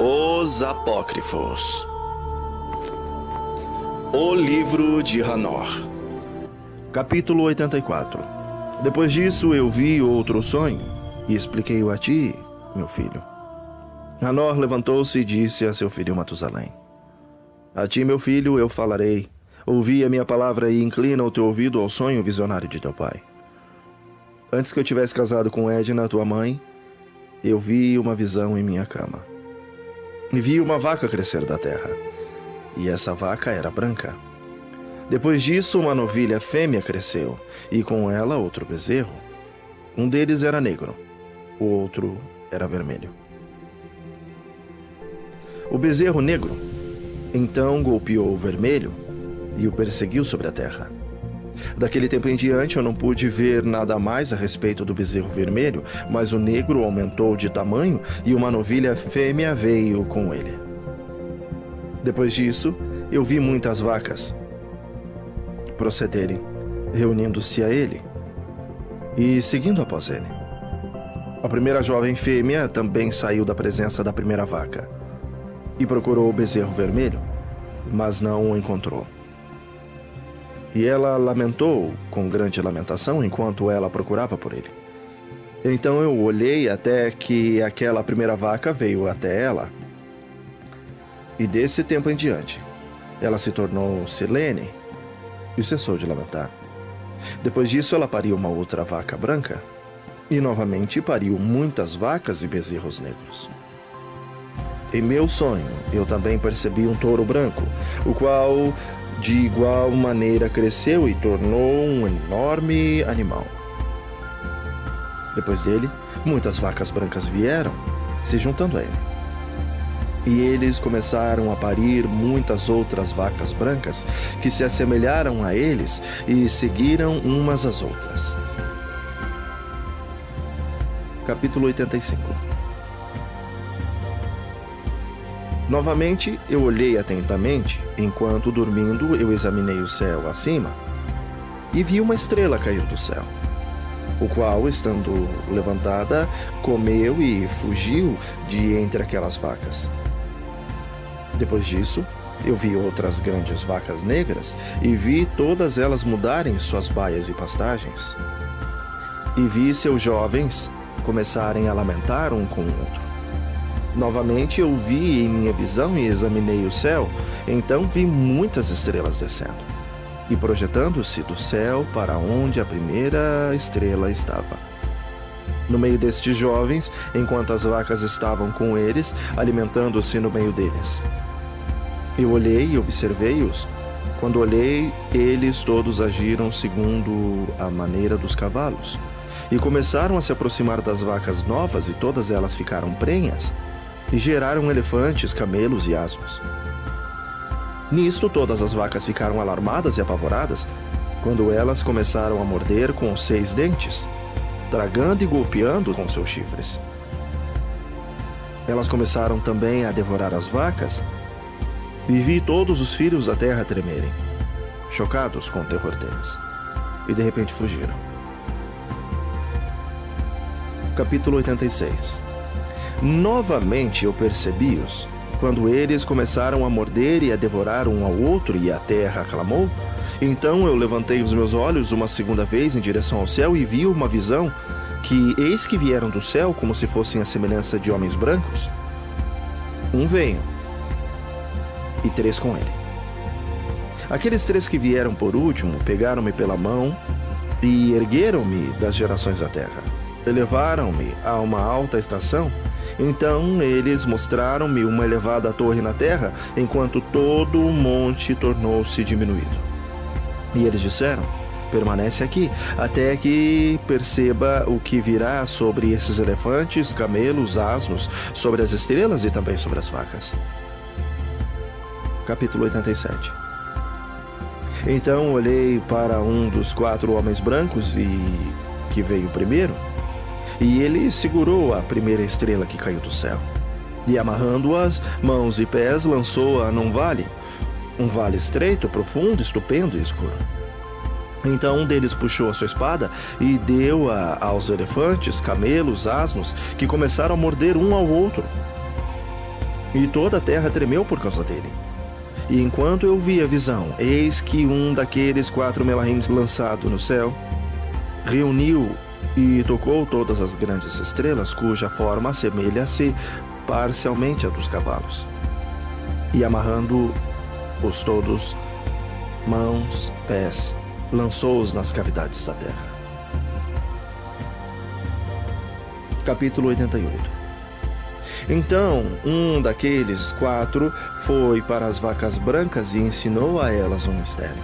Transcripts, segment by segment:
Os Apócrifos. O livro de Hanor. Capítulo 84. Depois disso eu vi outro sonho e expliquei-o a ti, meu filho. Hanor levantou-se e disse a seu filho Matusalém: A ti, meu filho, eu falarei. Ouvi a minha palavra e inclina o teu ouvido ao sonho visionário de teu pai. Antes que eu tivesse casado com Edna, tua mãe, eu vi uma visão em minha cama. E vi uma vaca crescer da terra, e essa vaca era branca. Depois disso, uma novilha fêmea cresceu, e com ela outro bezerro. Um deles era negro, o outro era vermelho. O bezerro negro então golpeou o vermelho e o perseguiu sobre a terra. Daquele tempo em diante eu não pude ver nada mais a respeito do bezerro vermelho, mas o negro aumentou de tamanho e uma novilha fêmea veio com ele. Depois disso, eu vi muitas vacas procederem, reunindo-se a ele e seguindo após ele. A primeira jovem fêmea também saiu da presença da primeira vaca e procurou o bezerro vermelho, mas não o encontrou. E ela lamentou com grande lamentação enquanto ela procurava por ele. Então eu olhei até que aquela primeira vaca veio até ela. E desse tempo em diante, ela se tornou silene e cessou de lamentar. Depois disso, ela pariu uma outra vaca branca e novamente pariu muitas vacas e bezerros negros. Em meu sonho, eu também percebi um touro branco, o qual de igual maneira cresceu e tornou um enorme animal. Depois dele, muitas vacas brancas vieram, se juntando a ele. E eles começaram a parir muitas outras vacas brancas que se assemelharam a eles e seguiram umas às outras. Capítulo 85. Novamente, eu olhei atentamente, enquanto dormindo eu examinei o céu acima, e vi uma estrela cair do céu, o qual, estando levantada, comeu e fugiu de entre aquelas vacas. Depois disso, eu vi outras grandes vacas negras, e vi todas elas mudarem suas baias e pastagens. E vi seus jovens começarem a lamentar um com o outro. Novamente eu vi em minha visão e examinei o céu, então vi muitas estrelas descendo e projetando-se do céu para onde a primeira estrela estava. No meio destes jovens, enquanto as vacas estavam com eles, alimentando-se no meio deles. Eu olhei e observei-os. Quando olhei, eles todos agiram segundo a maneira dos cavalos e começaram a se aproximar das vacas novas, e todas elas ficaram prenhas e geraram elefantes, camelos e asnos. Nisto, todas as vacas ficaram alarmadas e apavoradas, quando elas começaram a morder com os 6 dentes, tragando e golpeando com seus chifres. Elas começaram também a devorar as vacas, e vi todos os filhos da terra tremerem, chocados com o terror deles, e de repente fugiram. Capítulo 86. Novamente eu percebi-os, quando eles começaram a morder e a devorar um ao outro, e a terra clamou. Então eu levantei os meus olhos uma segunda vez em direção ao céu e vi uma visão que, eis que vieram do céu como se fossem a semelhança de homens brancos. Um veio, e 3 com ele. Aqueles 3 que vieram por último pegaram-me pela mão e ergueram-me das gerações da terra. Elevaram-me a uma alta estação. Então eles mostraram-me uma elevada torre na terra, enquanto todo o monte tornou-se diminuído. E eles disseram: permanece aqui, até que perceba o que virá sobre esses elefantes, camelos, asnos, sobre as estrelas e também sobre as vacas. Capítulo 87. Então olhei para um dos 4 homens brancos que veio primeiro, e ele segurou a primeira estrela que caiu do céu, e amarrando-as, mãos e pés, lançou-a num vale, um vale estreito, profundo, estupendo e escuro. Então um deles puxou a sua espada e deu-a aos elefantes, camelos, asnos, que começaram a morder um ao outro. e toda a terra tremeu por causa dele. E enquanto eu via a visão, eis que um daqueles 4 melahim lançado no céu reuniu e tocou todas as grandes estrelas, cuja forma assemelha-se parcialmente a dos cavalos, e amarrando-os todos, mãos, pés, lançou-os nas cavidades da terra. Capítulo 88. Então, um daqueles 4 foi para as vacas brancas e ensinou a elas um mistério.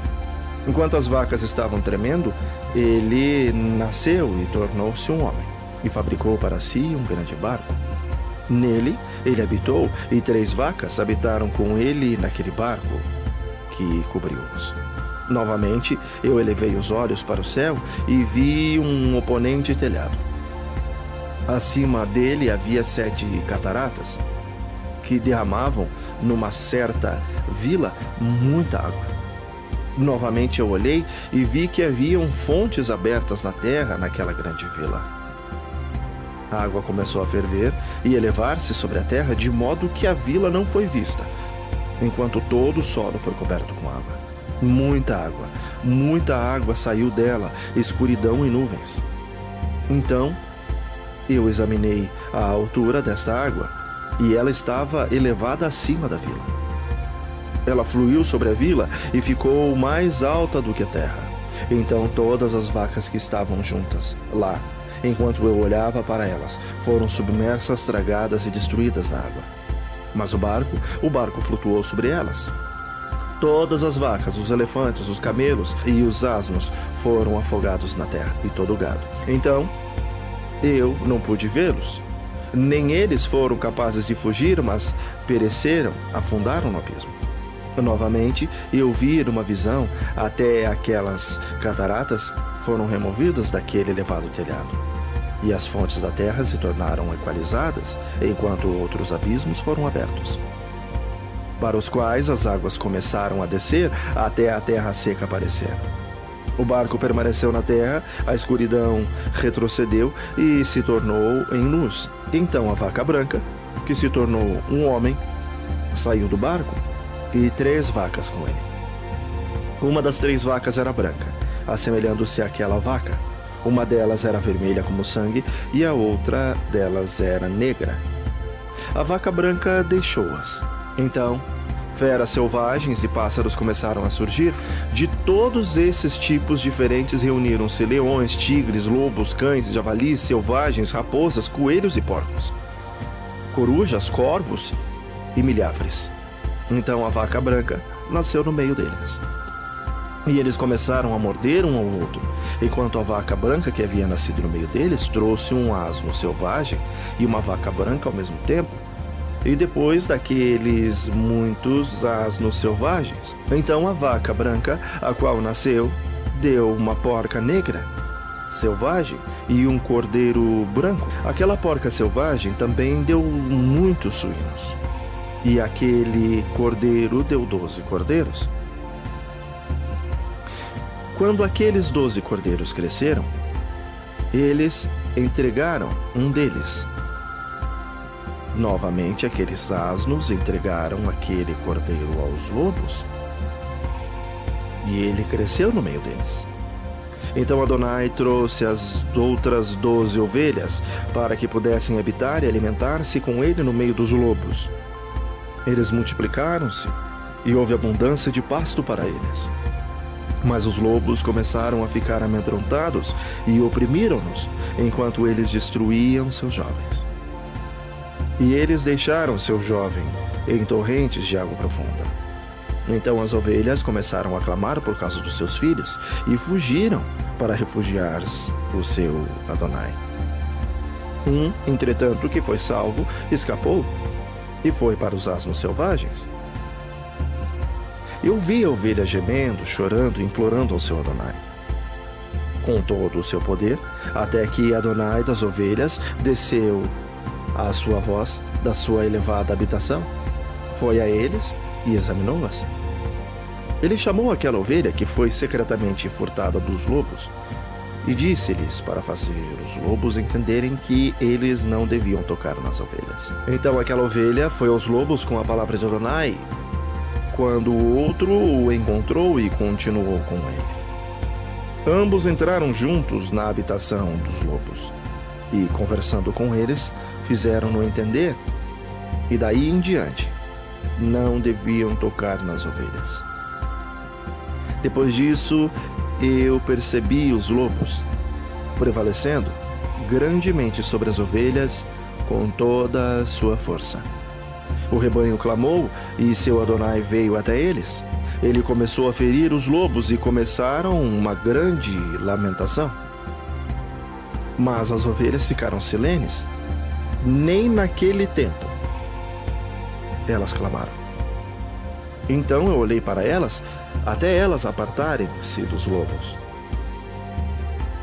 Enquanto as vacas estavam tremendo, ele nasceu e tornou-se um homem, e fabricou para si um grande barco. Nele, ele habitou, e 3 vacas habitaram com ele naquele barco que cobriu-os. Novamente, eu elevei os olhos para o céu e vi um oponente telhado. Acima dele havia 7 cataratas, que derramavam numa certa vila muita água. Novamente eu olhei e vi que haviam fontes abertas na terra naquela grande vila. A água começou a ferver e elevar-se sobre a terra, de modo que a vila não foi vista, enquanto todo o solo foi coberto com água. Muita água saiu dela, escuridão e nuvens. Então eu examinei a altura desta água, e ela estava elevada acima da vila. Ela fluiu sobre a vila e ficou mais alta do que a terra. Então todas as vacas que estavam juntas lá, enquanto eu olhava para elas, foram submersas, tragadas e destruídas na água. Mas o barco flutuou sobre elas. Todas as vacas, os elefantes, os camelos e os asnos foram afogados na terra, e todo o gado. Então eu não pude vê-los. Nem eles foram capazes de fugir, mas pereceram, afundaram no abismo. Novamente, eu vi numa visão, até aquelas cataratas foram removidas daquele elevado telhado, e as fontes da terra se tornaram equalizadas, enquanto outros abismos foram abertos, para os quais as águas começaram a descer até a terra seca aparecer. O barco permaneceu na terra, a escuridão retrocedeu e se tornou em luz. Então a vaca branca, que se tornou um homem, saiu do barco, e 3 vacas com ele. Uma das 3 vacas era branca, assemelhando-se àquela vaca. Uma delas era vermelha como sangue, e a outra delas era negra. A vaca branca deixou-as. Então feras selvagens e pássaros começaram a surgir. De todos esses tipos diferentes reuniram-se leões, tigres, lobos, cães, javalis, selvagens, raposas, coelhos e porcos, corujas, corvos e milhares. Então a vaca branca nasceu no meio deles. E eles começaram a morder um ao outro, enquanto a vaca branca que havia nascido no meio deles trouxe um asno selvagem e uma vaca branca ao mesmo tempo. E depois daqueles muitos asnos selvagens. Então a vaca branca, a qual nasceu, deu uma porca negra, selvagem, e um cordeiro branco. Aquela porca selvagem também deu muitos suínos. E aquele cordeiro deu 12 cordeiros. Quando aqueles 12 cordeiros cresceram, eles entregaram um deles. Novamente, aqueles asnos entregaram aquele cordeiro aos lobos, e ele cresceu no meio deles. Então Adonai trouxe as outras 12 ovelhas para que pudessem habitar e alimentar-se com ele no meio dos lobos. Eles multiplicaram-se e houve abundância de pasto para eles. Mas os lobos começaram a ficar amedrontados e oprimiram-nos, enquanto eles destruíam seus jovens. E eles deixaram seu jovem em torrentes de água profunda. Então as ovelhas começaram a clamar por causa dos seus filhos e fugiram para refugiar o seu Adonai. Entretanto, que foi salvo, escapou e foi para os asnos selvagens. Eu vi a ovelha gemendo, chorando, implorando ao seu Adonai, com todo o seu poder, até que Adonai das ovelhas desceu à sua voz da sua elevada habitação, foi a eles e examinou-as. Ele chamou aquela ovelha que foi secretamente furtada dos lobos e disse-lhes para fazer os lobos entenderem que eles não deviam tocar nas ovelhas. Então aquela ovelha foi aos lobos com a palavra de Adonai, quando o outro o encontrou e continuou com ele. Ambos entraram juntos na habitação dos lobos e, conversando com eles, fizeram-no entender, e daí em diante não deviam tocar nas ovelhas. Depois disso, eu percebi os lobos prevalecendo grandemente sobre as ovelhas com toda a sua força. O rebanho clamou e seu Adonai veio até eles. Ele começou a ferir os lobos e começaram uma grande lamentação. Mas as ovelhas ficaram silenes. Nem naquele tempo elas clamaram. Então eu olhei para elas, até elas apartarem-se dos lobos.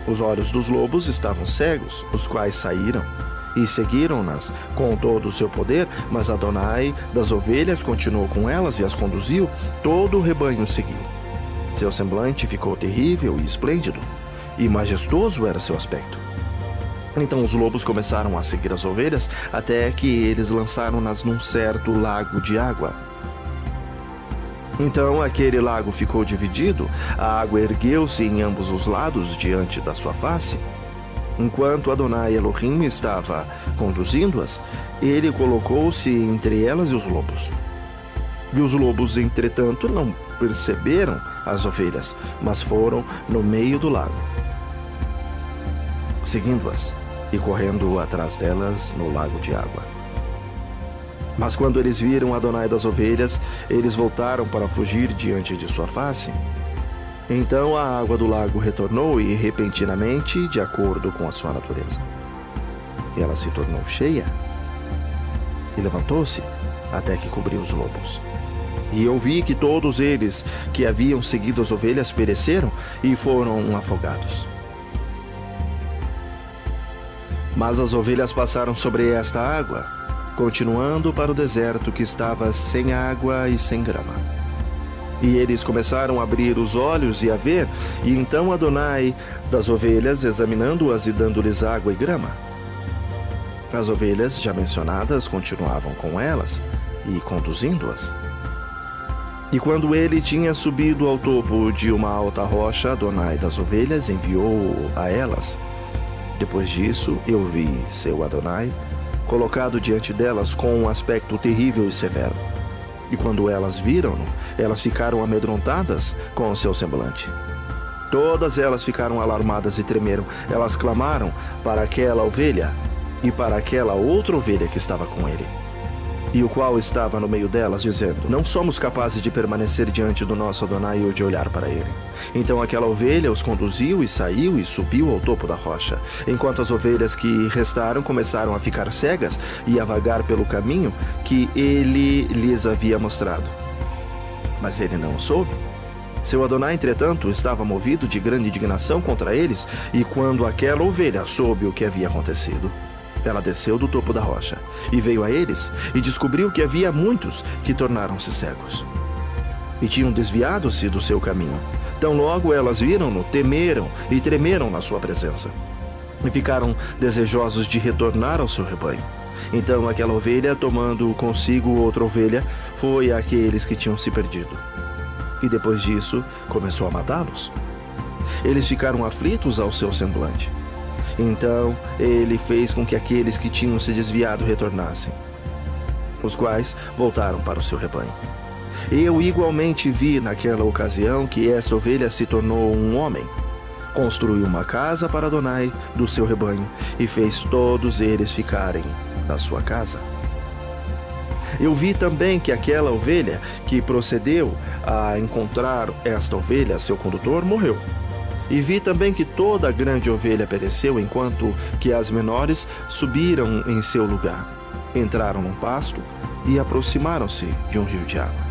Os olhos dos lobos estavam cegos, os quais saíram e seguiram-nas com todo o seu poder, mas Adonai das ovelhas continuou com elas e as conduziu, todo o rebanho seguiu. Seu semblante ficou terrível e esplêndido, e majestoso era seu aspecto. Então os lobos começaram a seguir as ovelhas, até que eles lançaram-nas num certo lago de água. Então aquele lago ficou dividido, a água ergueu-se em ambos os lados diante da sua face. Enquanto Adonai Elohim estava conduzindo-as, ele colocou-se entre elas e os lobos. E os lobos, entretanto, não perceberam as ovelhas, mas foram no meio do lago, seguindo-as e correndo atrás delas no lago de água. Mas quando eles viram Adonai das ovelhas, eles voltaram para fugir diante de sua face. Então a água do lago retornou e, repentinamente, de acordo com a sua natureza, ela se tornou cheia e levantou-se até que cobriu os lobos. E eu vi que todos eles que haviam seguido as ovelhas pereceram e foram afogados. Mas as ovelhas passaram sobre esta água, continuando para o deserto que estava sem água e sem grama. E eles começaram a abrir os olhos e a ver, e então Adonai das ovelhas, examinando-as e dando-lhes água e grama. As ovelhas já mencionadas continuavam com elas e conduzindo-as. E quando ele tinha subido ao topo de uma alta rocha, Adonai das ovelhas enviou-o a elas. Depois disso, eu vi seu Adonai colocado diante delas com um aspecto terrível e severo. E quando elas viram-no, elas ficaram amedrontadas com o seu semblante. Todas elas ficaram alarmadas e tremeram. Elas clamaram para aquela ovelha e para aquela outra ovelha que estava com ele, e o qual estava no meio delas, dizendo: não somos capazes de permanecer diante do nosso Adonai ou de olhar para ele. Então aquela ovelha os conduziu e saiu e subiu ao topo da rocha, enquanto as ovelhas que restaram começaram a ficar cegas e a vagar pelo caminho que ele lhes havia mostrado. Mas ele não o soube. Seu Adonai, entretanto, estava movido de grande indignação contra eles, e quando aquela ovelha soube o que havia acontecido, ela desceu do topo da rocha e veio a eles e descobriu que havia muitos que tornaram-se cegos e tinham desviado-se do seu caminho. Tão logo elas viram-no, temeram e tremeram na sua presença e ficaram desejosos de retornar ao seu rebanho. Então aquela ovelha, tomando consigo outra ovelha, foi àqueles que tinham se perdido. E depois disso começou a matá-los. Eles ficaram aflitos ao seu semblante. Então ele fez com que aqueles que tinham se desviado retornassem, os quais voltaram para o seu rebanho. Eu igualmente vi naquela ocasião que esta ovelha se tornou um homem, construiu uma casa para Adonai do seu rebanho e fez todos eles ficarem na sua casa. Eu vi também que aquela ovelha que procedeu a encontrar esta ovelha, seu condutor, morreu. E vi também que toda a grande ovelha pereceu, enquanto que as menores subiram em seu lugar, entraram num pasto e aproximaram-se de um rio de água.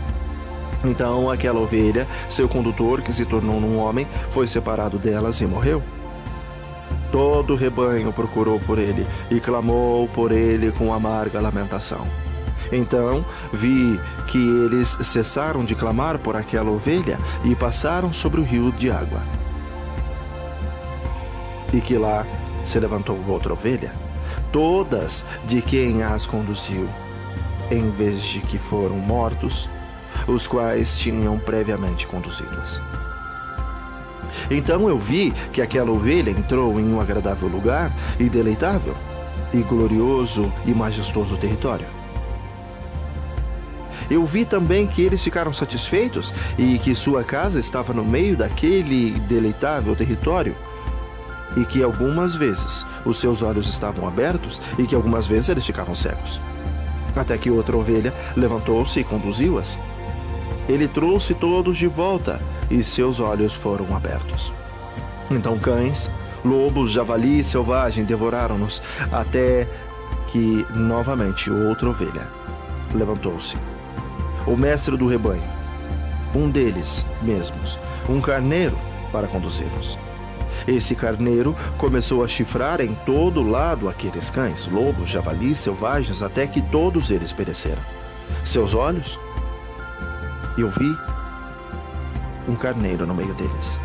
Então aquela ovelha, seu condutor, que se tornou num homem, foi separado delas e morreu. Todo o rebanho procurou por ele e clamou por ele com amarga lamentação. Então vi que eles cessaram de clamar por aquela ovelha e passaram sobre o rio de água. e que lá se levantou outra ovelha, todas de quem as conduziu, em vez de que foram mortos, os quais tinham previamente conduzidos. Então eu vi que aquela ovelha entrou em um agradável lugar e deleitável, e glorioso e majestoso território. Eu vi também que eles ficaram satisfeitos e que sua casa estava no meio daquele deleitável território, e que algumas vezes os seus olhos estavam abertos e que algumas vezes eles ficavam cegos. Até que outra ovelha levantou-se e conduziu-as. Ele trouxe todos de volta e seus olhos foram abertos. Então cães, lobos, javali e selvagem devoraram-nos, até que novamente outra ovelha levantou-se. O mestre do rebanho, um deles mesmos, um carneiro para conduzi-los. Esse carneiro começou a chifrar em todo lado aqueles cães, lobos, javalis, selvagens, até que todos eles pereceram. Seus olhos, eu vi um carneiro no meio deles,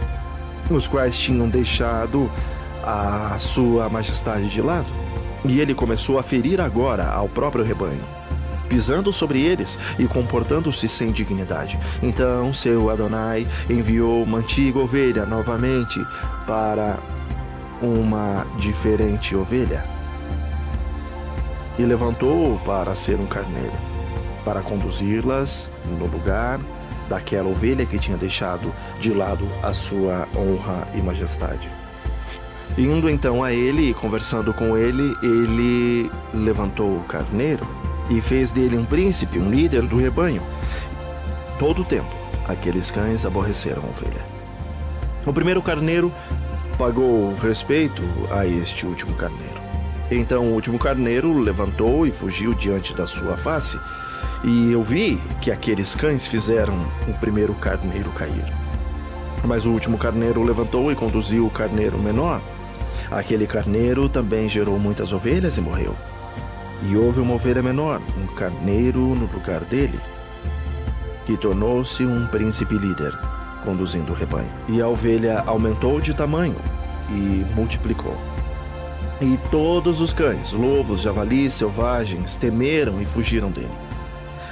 os quais tinham deixado a sua majestade de lado, e ele começou a ferir agora ao próprio rebanho, pisando sobre eles e comportando-se sem dignidade. Então seu Adonai enviou uma antiga ovelha novamente para uma diferente ovelha e levantou-o para ser um carneiro, para conduzi-las no lugar daquela ovelha que tinha deixado de lado a sua honra e majestade. Indo então a ele e conversando com ele, ele levantou o carneiro e fez dele um príncipe, um líder do rebanho. Todo o tempo, aqueles cães aborreceram a ovelha. O primeiro carneiro pagou respeito a este último carneiro. Então o último carneiro levantou e fugiu diante da sua face, e eu vi que aqueles cães fizeram o primeiro carneiro cair. Mas o último carneiro levantou e conduziu o carneiro menor. Aquele carneiro também gerou muitas ovelhas e morreu. E houve uma ovelha menor, um carneiro no lugar dele, que tornou-se um príncipe líder, conduzindo o rebanho. E a ovelha aumentou de tamanho e multiplicou. E todos os cães, lobos, javalis, selvagens, temeram e fugiram dele.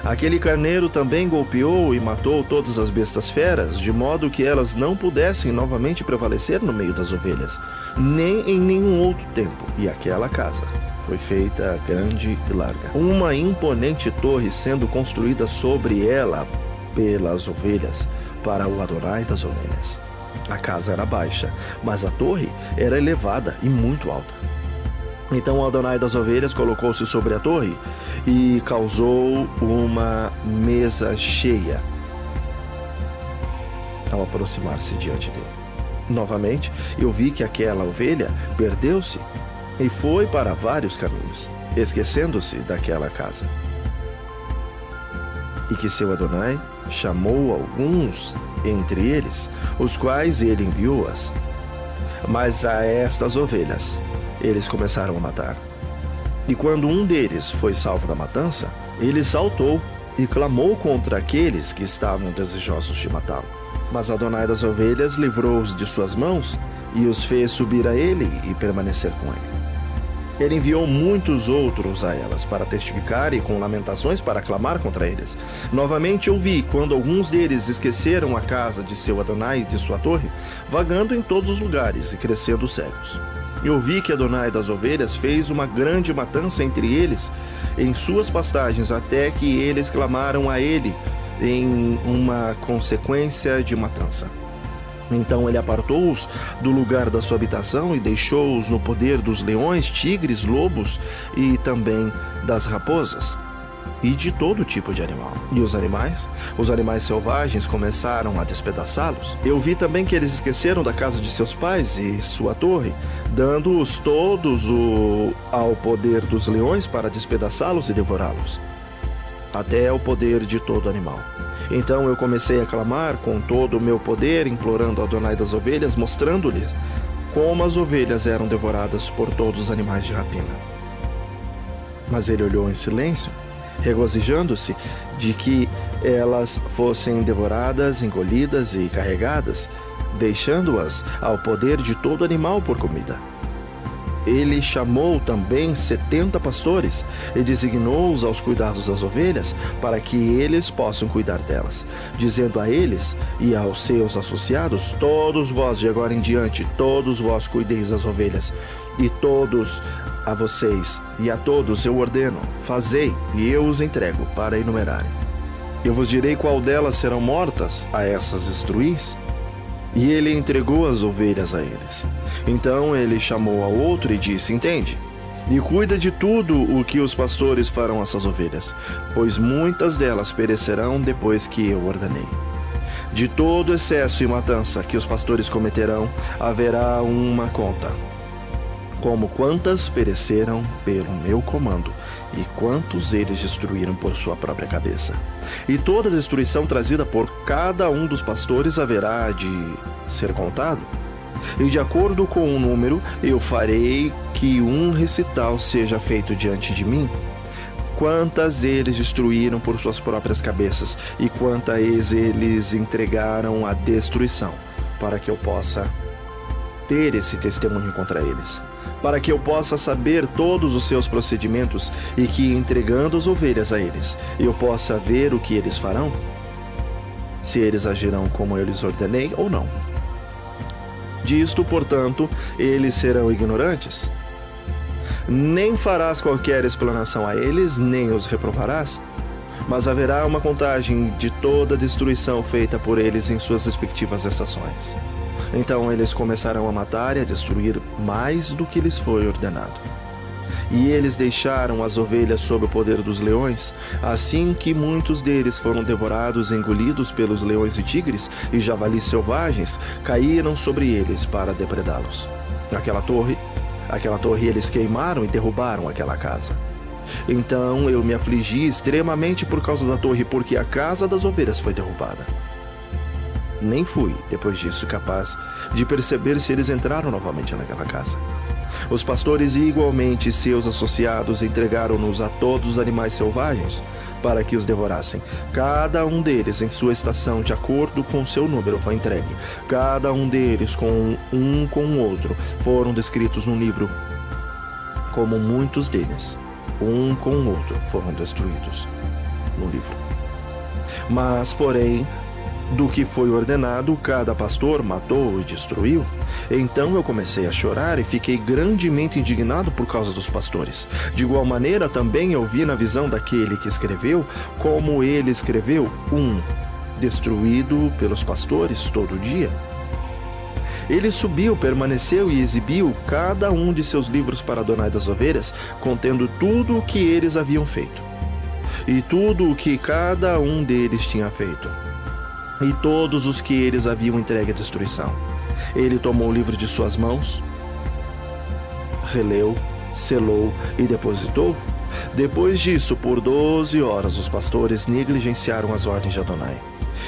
Aquele carneiro também golpeou e matou todas as bestas feras, de modo que elas não pudessem novamente prevalecer no meio das ovelhas, nem em nenhum outro tempo. E aquela casa foi feita grande e larga, uma imponente torre sendo construída sobre ela pelas ovelhas, para o Adonai das ovelhas. A casa era baixa, mas a torre era elevada e muito alta. Então o Adonai das ovelhas colocou-se sobre a torre e causou uma mesa cheia ao aproximar-se diante dele. Novamente, eu vi que aquela ovelha perdeu-se e foi para vários caminhos, esquecendo-se daquela casa. E que seu Adonai chamou alguns entre eles, os quais ele enviou-as. Mas a estas ovelhas eles começaram a matar. E quando um deles foi salvo da matança, ele saltou e clamou contra aqueles que estavam desejosos de matá-lo. Mas Adonai das ovelhas livrou-os de suas mãos e os fez subir a ele e permanecer com ele. Ele enviou muitos outros a elas para testificar e com lamentações para clamar contra eles. Novamente eu vi, quando alguns deles esqueceram a casa de seu Adonai e de sua torre, vagando em todos os lugares e crescendo cegos. Eu vi que Adonai das ovelhas fez uma grande matança entre eles em suas pastagens, até que eles clamaram a ele em uma consequência de matança. Então ele apartou-os do lugar da sua habitação e deixou-os no poder dos leões, tigres, lobos e também das raposas e de todo tipo de animal. E os animais selvagens começaram a despedaçá-los. Eu vi também que eles esqueceram da casa de seus pais e sua torre, dando-os todos ao poder dos leões para despedaçá-los e devorá-los, até o poder de todo animal. Então eu comecei a clamar com todo o meu poder, implorando a Adonai das ovelhas, mostrando-lhes como as ovelhas eram devoradas por todos os animais de rapina. Mas ele olhou em silêncio, regozijando-se de que elas fossem devoradas, engolidas e carregadas deixando-as ao poder de todo animal por comida. Ele chamou também 70 pastores e designou-os aos cuidados das ovelhas, para que eles possam cuidar delas, dizendo a eles e aos seus associados: todos vós de agora em diante, todos vós cuideis das ovelhas, e todos a vocês e a todos eu ordeno, fazei, e eu os entrego para enumerarem. Eu vos direi qual delas serão mortas, a essas destruís. E ele entregou as ovelhas a eles. Então ele chamou ao outro e disse: entende, e cuida de tudo o que os pastores farão a essas ovelhas, pois muitas delas perecerão depois que eu ordenei. De todo excesso e matança que os pastores cometerão, haverá uma conta, como quantas pereceram pelo meu comando, e quantos eles destruíram por sua própria cabeça. E toda destruição trazida por cada um dos pastores haverá de ser contado. E de acordo com o número, eu farei que um recital seja feito diante de mim. Quantas eles destruíram por suas próprias cabeças, e quantas eles entregaram à destruição, para que eu possa ter esse testemunho contra eles, para que eu possa saber todos os seus procedimentos, e que, entregando as ovelhas a eles, eu possa ver o que eles farão, se eles agirão como eu lhes ordenei ou não. Disto, portanto, eles serão ignorantes. Nem farás qualquer explanação a eles, nem os reprovarás, mas haverá uma contagem de toda a destruição feita por eles em suas respectivas estações. Então eles começarão a matar e a destruir mais do que lhes foi ordenado. E eles deixaram as ovelhas sob o poder dos leões, assim que muitos deles foram devorados e engolidos pelos leões e tigres, e javalis selvagens caíram sobre eles para depredá-los. Aquela torre eles queimaram e derrubaram aquela casa. Então eu me afligi extremamente por causa da torre, porque a casa das ovelhas foi derrubada. Nem fui, depois disso, capaz de perceber se eles entraram novamente naquela casa. Os pastores e igualmente seus associados entregaram-nos a todos os animais selvagens para que os devorassem. Cada um deles em sua estação, de acordo com seu número, foi entregue. Cada um deles com o outro foram descritos no livro, como muitos deles, um com o outro, foram destruídos no livro. Mas, porém, do que foi ordenado, cada pastor matou e destruiu. Então eu comecei a chorar e fiquei grandemente indignado por causa dos pastores. De igual maneira, também eu vi na visão daquele que escreveu, como ele escreveu, destruído pelos pastores todo dia. Ele subiu, permaneceu e exibiu cada um de seus livros para Adonai das ovelhas, contendo tudo o que eles haviam feito, e tudo o que cada um deles tinha feito, e todos os que eles haviam entregue à destruição. Ele tomou o livro de suas mãos, releu, selou e depositou. Depois disso, por 12 horas, os pastores negligenciaram as ordens de Adonai.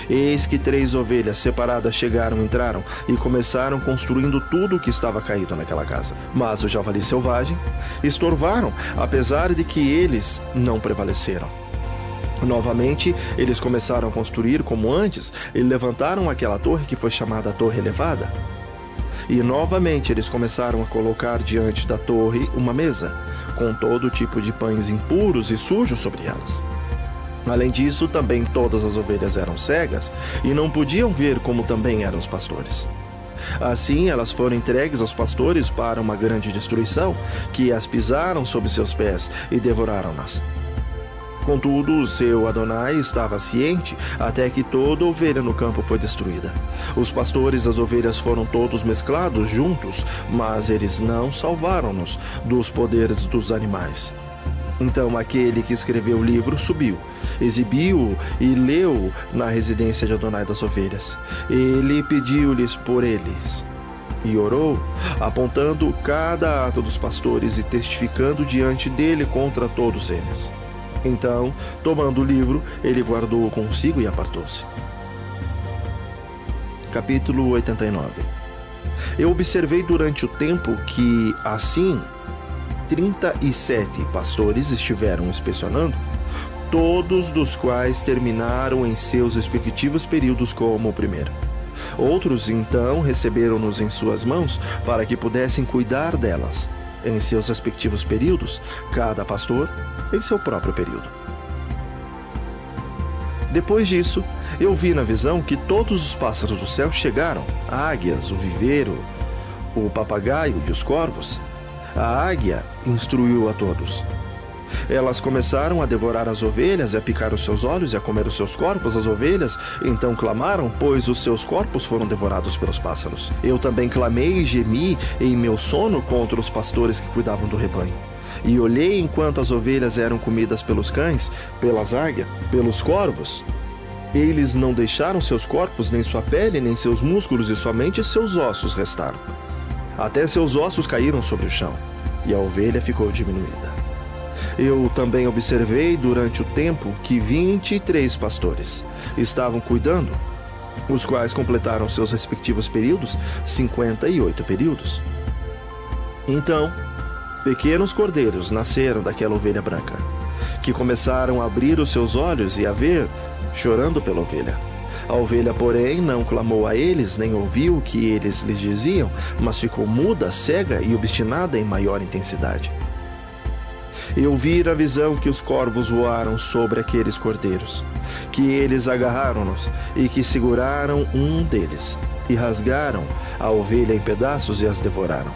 Eis que 3 ovelhas separadas chegaram, entraram e começaram construindo tudo o que estava caído naquela casa. Mas o javali selvagem estorvaram, apesar de que eles não prevaleceram. Novamente, eles começaram a construir como antes e levantaram aquela torre que foi chamada Torre Elevada. E novamente eles começaram a colocar diante da torre uma mesa, com todo tipo de pães impuros e sujos sobre elas. Além disso, também todas as ovelhas eram cegas e não podiam ver, como também eram os pastores. Assim, elas foram entregues aos pastores para uma grande destruição, que as pisaram sob seus pés e devoraram-nas. Contudo, o seu Adonai estava ciente até que toda ovelha no campo foi destruída. Os pastores e as ovelhas foram todos mesclados juntos, mas eles não salvaram-nos dos poderes dos animais. Então aquele que escreveu o livro subiu, exibiu-o e leu na residência de Adonai das ovelhas. Ele pediu-lhes por eles e orou, apontando cada ato dos pastores e testificando diante dele contra todos eles. Então, tomando o livro, ele guardou-o consigo e apartou-se. Capítulo 89. Eu observei durante o tempo que, assim, 37 pastores estiveram inspecionando, todos dos quais terminaram em seus respectivos períodos como o primeiro. Outros, então, receberam-nos em suas mãos para que pudessem cuidar delas, em seus respectivos períodos, cada pastor em seu próprio período. Depois disso, eu vi na visão que todos os pássaros do céu chegaram, águias, o viveiro, o papagaio e os corvos. A águia instruiu a todos. Elas começaram a devorar as ovelhas, e a picar os seus olhos e a comer os seus corpos. As ovelhas então clamaram, pois os seus corpos foram devorados pelos pássaros. Eu também clamei e gemi em meu sono contra os pastores que cuidavam do rebanho. E olhei enquanto as ovelhas eram comidas pelos cães, pelas águias, pelos corvos. Eles não deixaram seus corpos, nem sua pele, nem seus músculos, e somente seus ossos restaram. Até seus ossos caíram sobre o chão, e a ovelha ficou diminuída. Eu também observei durante o tempo que 23 pastores estavam cuidando, os quais completaram seus respectivos períodos, 58 períodos. Então, pequenos cordeiros nasceram daquela ovelha branca, que começaram a abrir os seus olhos e a ver, chorando pela ovelha. A ovelha, porém, não clamou a eles, nem ouviu o que eles lhes diziam, mas ficou muda, cega e obstinada em maior intensidade. Eu vi na visão que os corvos voaram sobre aqueles cordeiros, que eles agarraram-nos e que seguraram um deles, e rasgaram a ovelha em pedaços e as devoraram.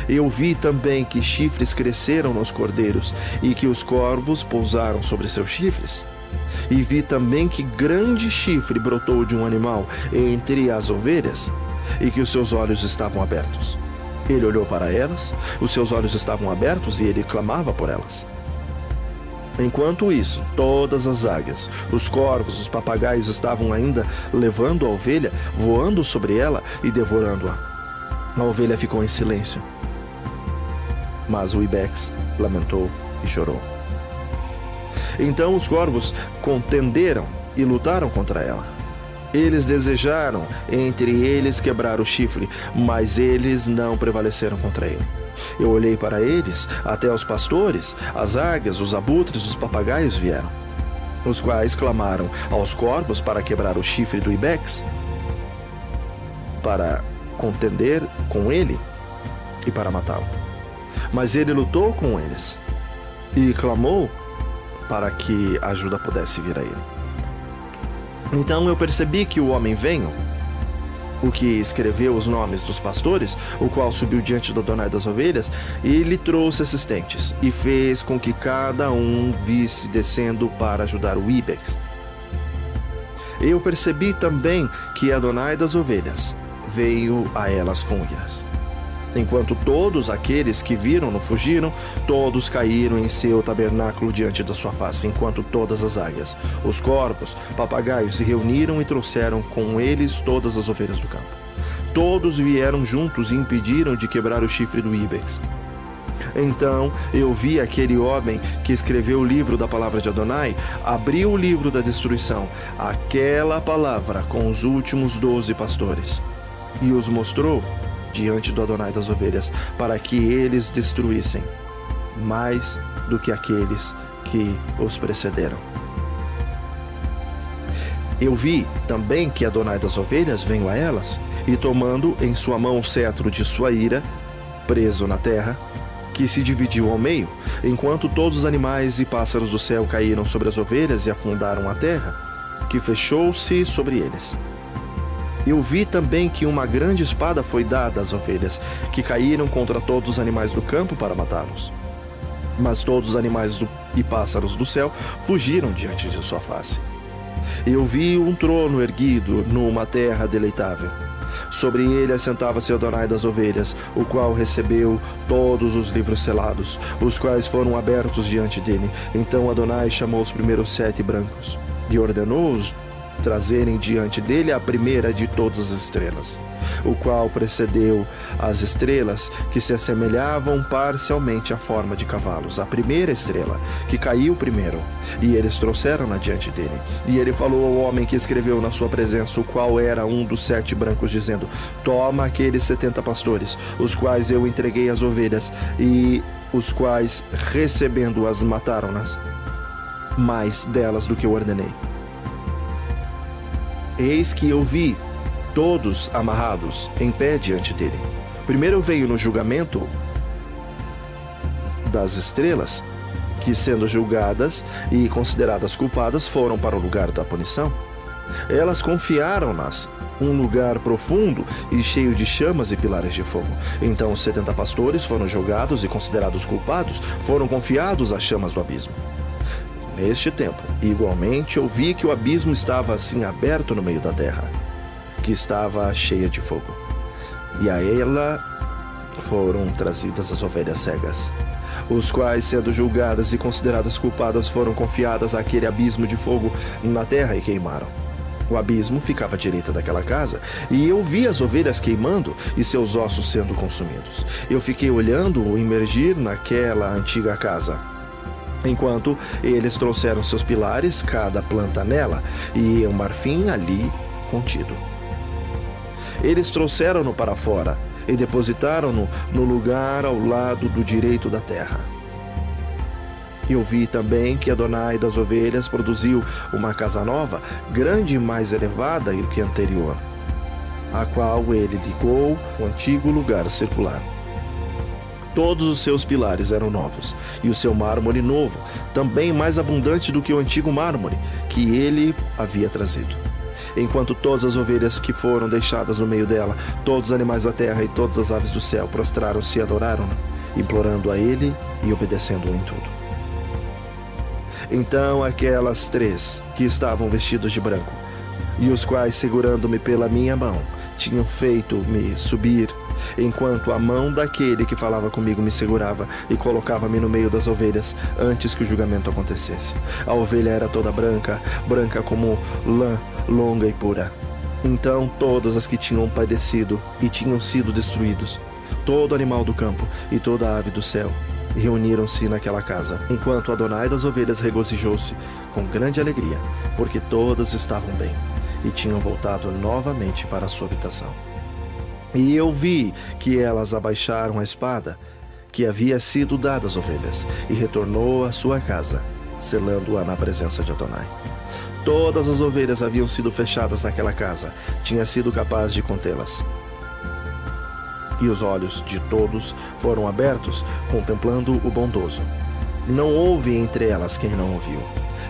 Eu vi também que chifres cresceram nos cordeiros e que os corvos pousaram sobre seus chifres. E vi também que grande chifre brotou de um animal entre as ovelhas e que os seus olhos estavam abertos. Ele olhou para elas, os seus olhos estavam abertos e ele clamava por elas. Enquanto isso, todas as águias, os corvos, os papagaios estavam ainda levando a ovelha, voando sobre ela e devorando-a. A ovelha ficou em silêncio, mas o ibex lamentou e chorou. Então os corvos contenderam e lutaram contra ela. Eles desejaram entre eles quebrar o chifre, mas eles não prevaleceram contra ele. Eu olhei para eles, até os pastores, as águias, os abutres, os papagaios vieram, os quais clamaram aos corvos para quebrar o chifre do ibex, para contender com ele e para matá-lo. Mas ele lutou com eles e clamou para que a ajuda pudesse vir a ele. Então eu percebi que o homem venho, o que escreveu os nomes dos pastores, o qual subiu diante do Adonai das ovelhas, e lhe trouxe assistentes, e fez com que cada um visse descendo para ajudar o ibex. Eu percebi também que Adonai das ovelhas veio a elas com iras. Enquanto todos aqueles que viram-no fugiram, todos caíram em seu tabernáculo diante da sua face, enquanto todas as águias, os corvos, papagaios se reuniram e trouxeram com eles todas as ovelhas do campo. Todos vieram juntos e impediram de quebrar o chifre do ibex. Então eu vi aquele homem que escreveu o livro da palavra de Adonai, abriu o livro da destruição, aquela palavra com os últimos 12 pastores, e os mostrou diante do Adonai das ovelhas, para que eles destruíssem mais do que aqueles que os precederam. Eu vi também que Adonai das ovelhas veio a elas, e tomando em sua mão o cetro de sua ira, preso na terra, que se dividiu ao meio, enquanto todos os animais e pássaros do céu caíram sobre as ovelhas e afundaram a terra, que fechou-se sobre eles. Eu vi também que uma grande espada foi dada às ovelhas, que caíram contra todos os animais do campo para matá-los. Mas todos os animais e pássaros do céu fugiram diante de sua face. Eu vi um trono erguido numa terra deleitável. Sobre ele assentava-se Adonai das ovelhas, o qual recebeu todos os livros selados, os quais foram abertos diante dele. Então Adonai chamou os primeiros 7 brancos e ordenou-os trazerem diante dele a primeira de todas as estrelas, o qual precedeu as estrelas que se assemelhavam parcialmente à forma de cavalos, a primeira estrela, que caiu primeiro, e eles trouxeram-na diante dele. E ele falou ao homem que escreveu na sua presença, o qual era um dos 7 brancos, dizendo: toma aqueles 70 pastores, os quais eu entreguei às ovelhas, e os quais, recebendo-as, mataram-nas, mais delas do que eu ordenei. Eis que eu vi todos amarrados em pé diante dele. Primeiro veio no julgamento das estrelas, que sendo julgadas e consideradas culpadas foram para o lugar da punição. Elas confiaram-nas um lugar profundo e cheio de chamas e pilares de fogo. Então os 70 pastores foram julgados e considerados culpados, foram confiados às chamas do abismo. Neste tempo, igualmente, eu vi que o abismo estava assim aberto no meio da terra, que estava cheia de fogo. E a ela foram trazidas as ovelhas cegas, os quais, sendo julgadas e consideradas culpadas, foram confiadas àquele abismo de fogo na terra e queimaram. O abismo ficava à direita daquela casa, e eu vi as ovelhas queimando e seus ossos sendo consumidos. Eu fiquei olhando-o imergir naquela antiga casa, enquanto eles trouxeram seus pilares, cada planta nela, e um marfim ali contido. Eles trouxeram-no para fora e depositaram-no no lugar ao lado do direito da terra. Eu vi também que Adonai das ovelhas produziu uma casa nova, grande e mais elevada do que a anterior, a qual ele ligou o antigo lugar circular. Todos os seus pilares eram novos, e o seu mármore novo, também mais abundante do que o antigo mármore que ele havia trazido. Enquanto todas as ovelhas que foram deixadas no meio dela, todos os animais da terra e todas as aves do céu prostraram-se e adoraram-no, implorando a ele e obedecendo-o em tudo. Então aquelas 3 que estavam vestidos de branco, e os quais, segurando-me pela minha mão, tinham feito-me subir, enquanto a mão daquele que falava comigo me segurava e colocava-me no meio das ovelhas antes que o julgamento acontecesse. A ovelha era toda branca, branca como lã, longa e pura. Então todas as que tinham padecido e tinham sido destruídos, todo animal do campo e toda ave do céu, reuniram-se naquela casa, enquanto Adonai das ovelhas regozijou-se com grande alegria, porque todas estavam bem e tinham voltado novamente para a sua habitação. E eu vi que elas abaixaram a espada que havia sido dada às ovelhas e retornou à sua casa, selando-a na presença de Adonai. Todas as ovelhas haviam sido fechadas naquela casa, tinha sido capaz de contê-las. E os olhos de todos foram abertos, contemplando o bondoso. Não houve entre elas quem não o viu.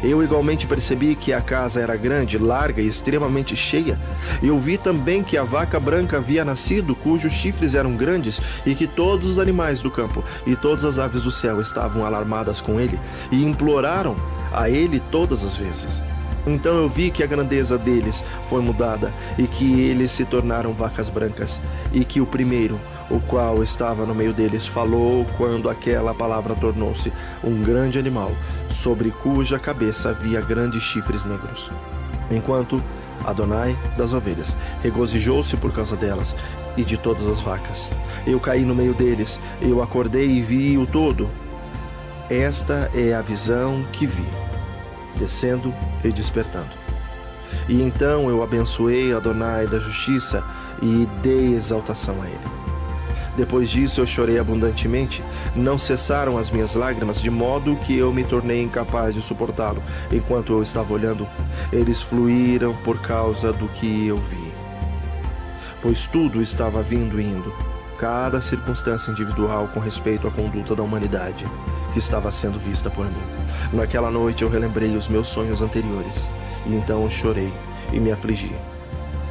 Eu igualmente percebi que a casa era grande, larga e extremamente cheia. Eu vi também que a vaca branca havia nascido, cujos chifres eram grandes, e que todos os animais do campo e todas as aves do céu estavam alarmadas com ele e imploraram a ele todas as vezes. Então eu vi que a grandeza deles foi mudada e que eles se tornaram vacas brancas, e que o primeiro, o qual estava no meio deles, falou quando aquela palavra tornou-se um grande animal, sobre cuja cabeça havia grandes chifres negros. Enquanto Adonai das ovelhas regozijou-se por causa delas e de todas as vacas. Eu caí no meio deles, eu acordei e vi-o todo. Esta é a visão que vi, descendo e despertando. E então eu abençoei Adonai da justiça e dei exaltação a ele. Depois disso eu chorei abundantemente, não cessaram as minhas lágrimas, de modo que eu me tornei incapaz de suportá-lo. Enquanto eu estava olhando, eles fluíram por causa do que eu vi. Pois tudo estava vindo e indo, cada circunstância individual com respeito à conduta da humanidade, que estava sendo vista por mim. Naquela noite eu relembrei os meus sonhos anteriores, e então chorei e me afligi,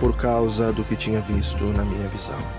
por causa do que tinha visto na minha visão.